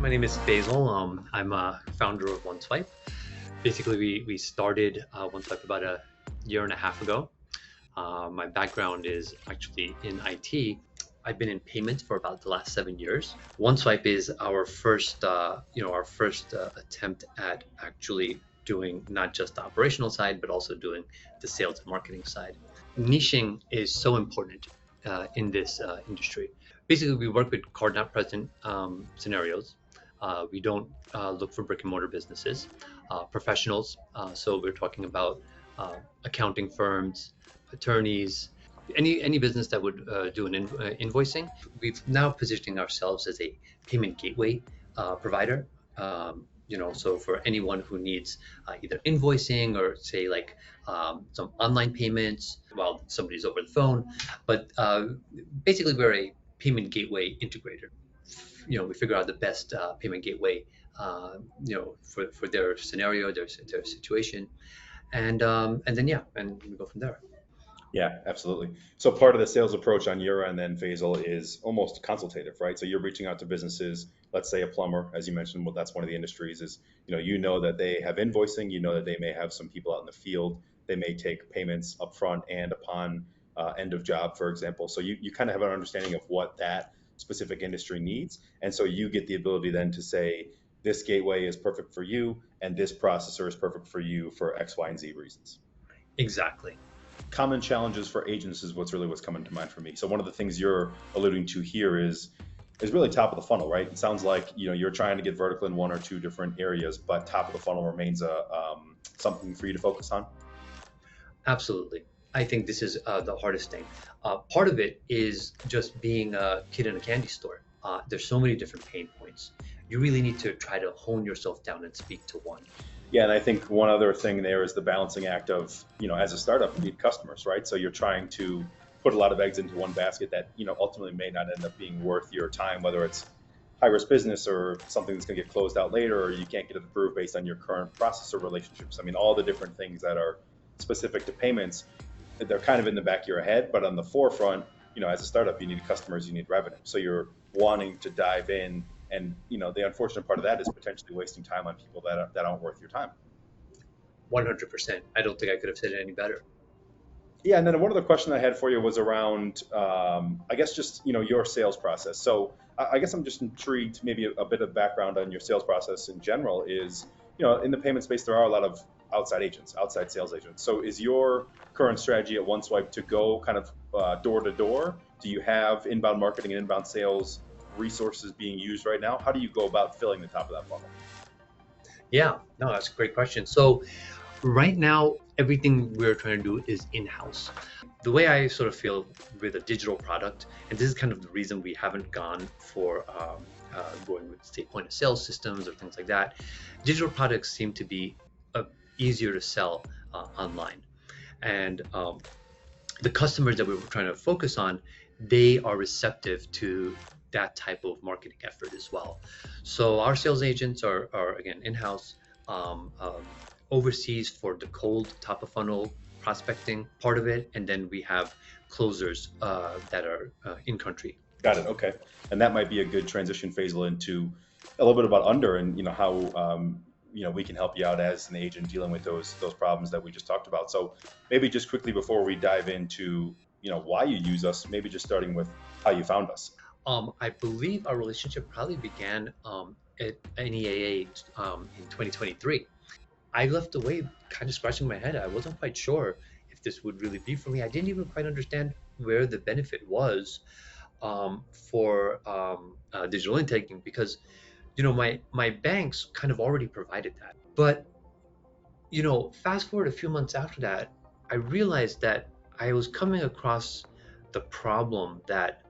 My name is Faisal. I'm a founder of OneSwipe. Basically, we started OneSwipe about a year and a half ago. My background is actually in IT. I've been in payments for about the last 7 years. OneSwipe is our first attempt at actually doing not just the operational side, but also doing the sales and marketing side. Niching is so important in this industry. Basically, we work with card not present scenarios. We don't look for brick and mortar businesses, professionals. So we're talking about accounting firms, attorneys, any business that would do an invoicing. We've now positioning ourselves as a payment gateway provider. So for anyone who needs either invoicing or say like some online payments while somebody's over the phone, but basically we're a payment gateway integrator. We figure out the best payment gateway, for their scenario, their situation, and then and we go from there. Yeah, absolutely. So part of the sales approach on your end then, Faisal, is almost consultative, right? So you're reaching out to businesses, let's say a plumber, as you mentioned, well, that's one of the industries is, you know that they have invoicing, you know that they may have some people out in the field, they may take payments upfront and upon end of job, for example. So you kind of have an understanding of what that specific industry needs. And so you get the ability then to say, this gateway is perfect for you, and this processor is perfect for you for X, Y, and Z reasons. Exactly. Common challenges for agents is what's coming to mind for me. So one of the things you're alluding to here is really top of the funnel, right? It sounds like you're trying to get vertical in one or two different areas, but top of the funnel remains a something for you to focus on. Absolutely. I think this is the hardest thing. Part of it is just being a kid in a candy store. There's so many different pain points. You really need to try to hone yourself down and speak to one. Yeah, and I think one other thing there is the balancing act of, as a startup, you need customers, right? So you're trying to put a lot of eggs into one basket that, ultimately may not end up being worth your time, whether it's high risk business or something that's going to get closed out later, or you can't get it approved based on your current processor relationships. I mean, all the different things that are specific to payments, they're kind of in the back of your head, but on the forefront, as a startup, you need customers, you need revenue. So you're wanting to dive in, and the unfortunate part of that is potentially wasting time on people that aren't worth your time. 100%. I don't think I could have said it any better. Yeah, and then one other question I had for you was around, I guess, just your sales process. So I guess I'm just intrigued, maybe a bit of background on your sales process in general. Is in the payment space there are a lot of outside agents, outside sales agents. So is your current strategy at OneSwipe to go kind of door to door? Do you have inbound marketing and inbound sales resources being used right now? How do you go about filling the top of that funnel? Yeah, no, that's a great question. So right now, everything we're trying to do is in-house. The way I sort of feel with a digital product, and this is kind of the reason we haven't gone for going with, say, point of sale systems or things like that. Digital products seem to be easier to sell online. And the customers that we were trying to focus on, they are receptive to that type of marketing effort as well. So our sales agents are again in-house, overseas for the cold top of funnel prospecting part of it, and then we have closers that are in country. Got it. Okay, and that might be a good transition phase into a little bit about under and how we can help you out as an agent dealing with those problems that we just talked about. So maybe just quickly before we dive into why you use us, maybe just starting with how you found us. I believe our relationship probably began at NEAA in 2023. I left away kind of scratching my head. I wasn't quite sure if this would really be for me. I didn't even quite understand where the benefit was for digital intaking because, my banks kind of already provided that. But, fast forward a few months after that, I realized that I was coming across the problem that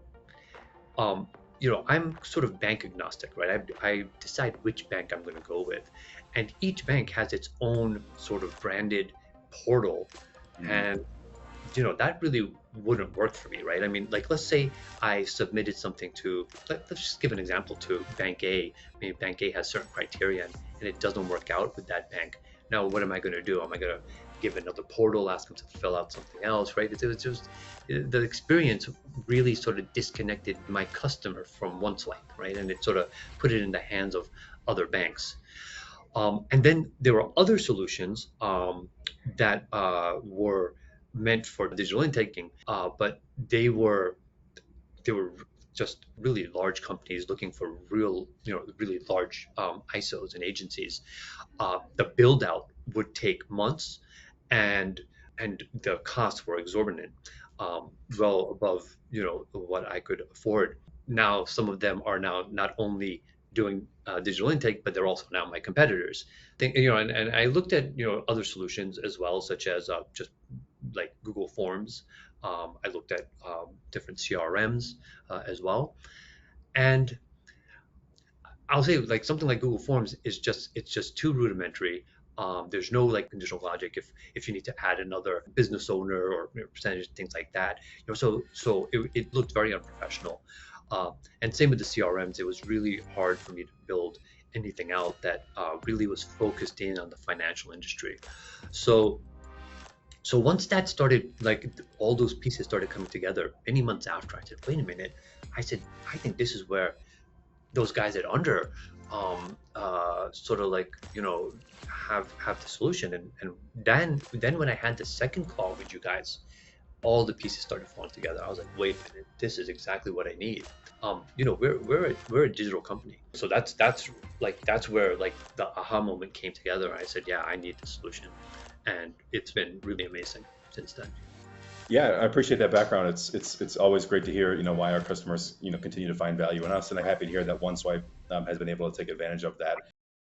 I'm sort of bank agnostic, right? I decide which bank I'm going to go with, and each bank has its own sort of branded portal, Mhm. and that really wouldn't work for me, right? I mean, like let's say I submitted something to let's just give an example to Bank A. Maybe Bank A has certain criteria, and it doesn't work out with that bank. Now, what am I going to do? Am I going to give another portal, ask them to fill out something else, right? It was just the experience really sort of disconnected my customer from OneSwipe, right? And it sort of put it in the hands of other banks. And then there were other solutions that were meant for digital intaking, but they were just really large companies looking for really large ISOs and agencies. The build out would take months, and the costs were exorbitant, well above what I could afford. Now some of them are now not only doing digital intake, but they're also now my competitors. And I looked at other solutions as well, such as just like Google Forms. I looked at different CRMs as well, and I'll say like something like Google Forms is just too rudimentary. There's no like conditional logic if you need to add another business owner or percentage, things like that. So it looked very unprofessional. And same with the CRMs. It was really hard for me to build anything out that really was focused in on the financial industry. So so once that started, like all those pieces started coming together, many months after, I said, wait a minute. I said, I think this is where those guys at Under sort of like have the solution. And then when I had the second call with you guys, all the pieces started falling together. I was like, wait a minute, this is exactly what I need. We're a digital company, so that's where like the aha moment came together. I said, yeah, I need the solution, and it's been really amazing since then. Yeah, I appreciate that background. It's always great to hear, why our customers, continue to find value in us, and I'm happy to hear that OneSwipe has been able to take advantage of that.